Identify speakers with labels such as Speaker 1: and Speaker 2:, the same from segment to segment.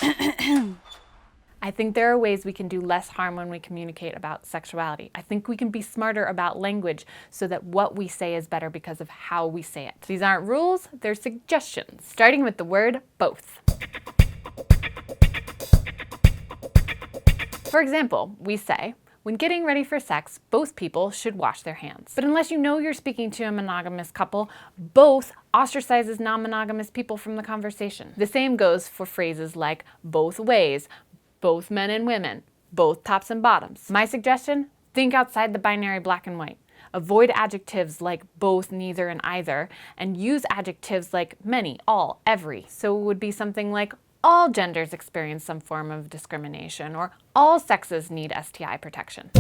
Speaker 1: I think there are ways we can do less harm when we communicate about sexuality. I think we can be smarter about language so that what we say is better because of how we say it. These aren't rules, they're suggestions, starting with the word both. For example, we say, when getting ready for sex, both people should wash their hands. But unless you know you're speaking to a monogamous couple, both ostracizes non-monogamous people from the conversation. The same goes for phrases like both ways, both men and women, both tops and bottoms. My suggestion, think outside the binary black and white. Avoid adjectives like both, neither, and either, and use adjectives like many, all, every. So it would be something like all genders experience some form of discrimination, or all sexes need STI protection.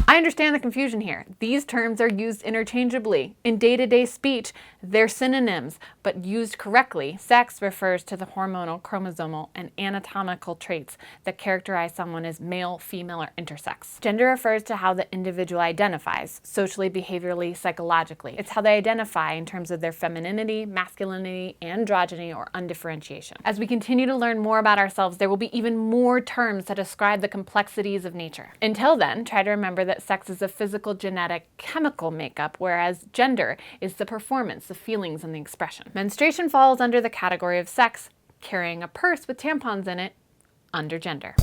Speaker 1: I understand the confusion here. These terms are used interchangeably. In day-to-day speech, they're synonyms, but used correctly, sex refers to the hormonal, chromosomal, and anatomical traits that characterize someone as male, female, or intersex. Gender refers to how the individual identifies, socially, behaviorally, psychologically. It's how they identify in terms of their femininity, masculinity, androgyny, or undifferentiation. As we continue to learn more about ourselves, there will be even more terms that describe the complexities of nature. Until then, try to remember that sex is a physical, genetic, chemical makeup, whereas gender is the performance, the feelings, and the expression. Menstruation falls under the category of sex. Carrying a purse with tampons in it, under gender.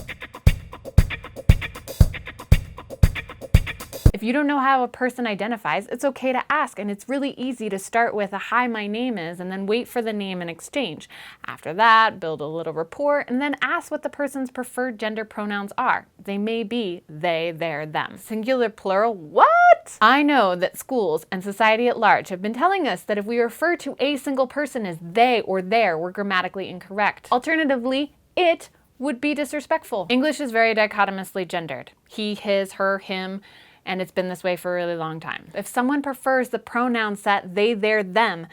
Speaker 1: If you don't know how a person identifies, it's okay to ask, and it's really easy to start with a "hi, my name is," and then wait for the name and exchange. After that, build a little rapport, and then ask what the person's preferred gender pronouns are. They may be they, their, them. Singular, plural, what? I know that schools and society at large have been telling us that if we refer to a single person as they or their, we're grammatically incorrect. Alternatively, it would be disrespectful. English is very dichotomously gendered. He, his, her, him, and it's been this way for a really long time. If someone prefers the pronoun set they, their, them,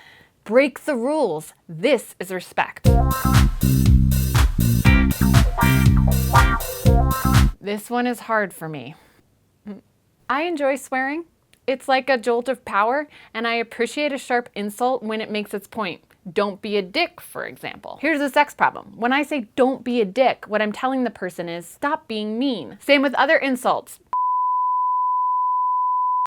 Speaker 1: break the rules. This is respect. This one is hard for me. I enjoy swearing. It's like a jolt of power, and I appreciate a sharp insult when it makes its point. Don't be a dick, for example. Here's a sex problem. When I say don't be a dick, what I'm telling the person is stop being mean. Same with other insults.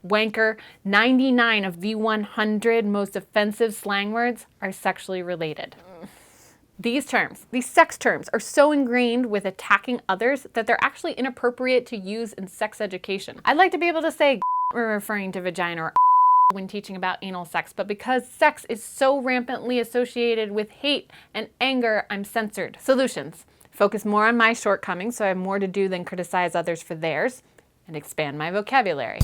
Speaker 1: Wanker. 99 of the 100 most offensive slang words are sexually related. These terms, these sex terms, are so ingrained with attacking others that they're actually inappropriate to use in sex education. I'd like to be able to say we're referring to vagina or when teaching about anal sex, but because sex is so rampantly associated with hate and anger, I'm censored. Solutions. Focus more on my shortcomings so I have more to do than criticize others for theirs, and expand my vocabulary.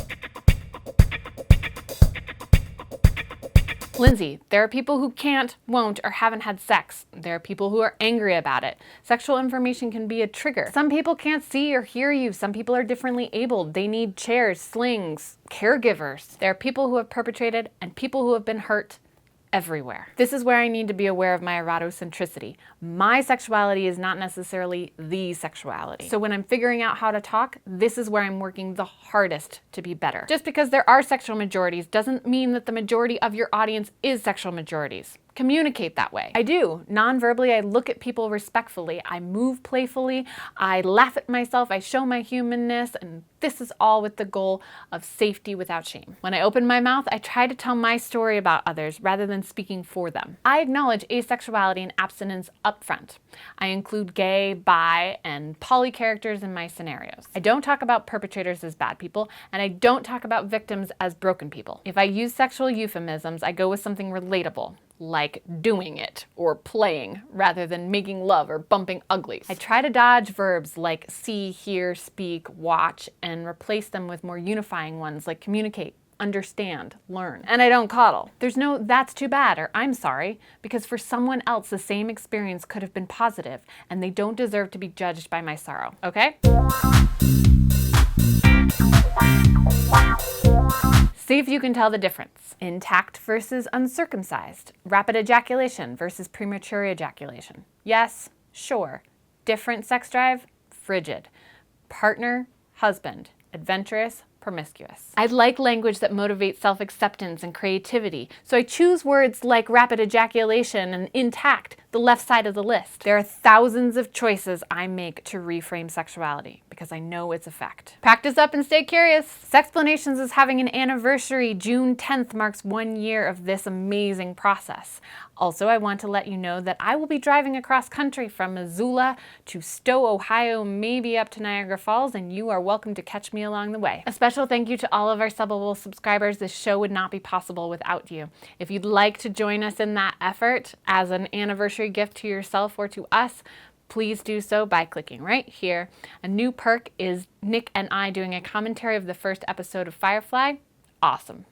Speaker 1: Lindsey, there are people who can't, won't, or haven't had sex. There are people who are angry about it. Sexual information can be a trigger. Some people can't see or hear you. Some people are differently abled. They need chairs, slings, caregivers. There are people who have perpetrated and people who have been hurt everywhere. This is where I need to be aware of my erotocentricity. My sexuality is not necessarily the sexuality. So when I'm figuring out how to talk, this is where I'm working the hardest to be better. Just because there are sexual majorities doesn't mean that the majority of your audience is sexual majorities. Communicate that way. I do. Non-verbally, I look at people respectfully. I move playfully. I laugh at myself. I show my humanness. And this is all with the goal of safety without shame. When I open my mouth, I try to tell my story about others rather than speaking for them. I acknowledge asexuality and abstinence up front. I include gay, bi, and poly characters in my scenarios. I don't talk about perpetrators as bad people, and I don't talk about victims as broken people. If I use sexual euphemisms, I go with something relatable, like doing it or playing, rather than making love or bumping uglies. I try to dodge verbs like see, hear, speak, watch, and replace them with more unifying ones like communicate, understand, learn. And I don't coddle. There's no that's too bad or I'm sorry, because for someone else the same experience could have been positive, and they don't deserve to be judged by my sorrow, okay? See if you can tell the difference. Intact versus uncircumcised. Rapid ejaculation versus premature ejaculation. Yes, sure. Different sex drive, frigid. Partner, husband. Adventurous, promiscuous. I like language that motivates self-acceptance and creativity, so I choose words like rapid ejaculation and intact, the left side of the list. There are thousands of choices I make to reframe sexuality because I know its effect. Practice up and stay curious. Sexplanations is having an anniversary. June 10th marks 1 year of this amazing process. Also, I want to let you know that I will be driving across country from Missoula to Stowe, Ohio, maybe up to Niagara Falls, and you are welcome to catch me along the way. A special thank you to all of our Subbable subscribers. This show would not be possible without you. If you'd like to join us in that effort as an anniversary gift to yourself or to us, please do so by clicking right here. A new perk is Nick and I doing a commentary of the first episode of Firefly. Awesome.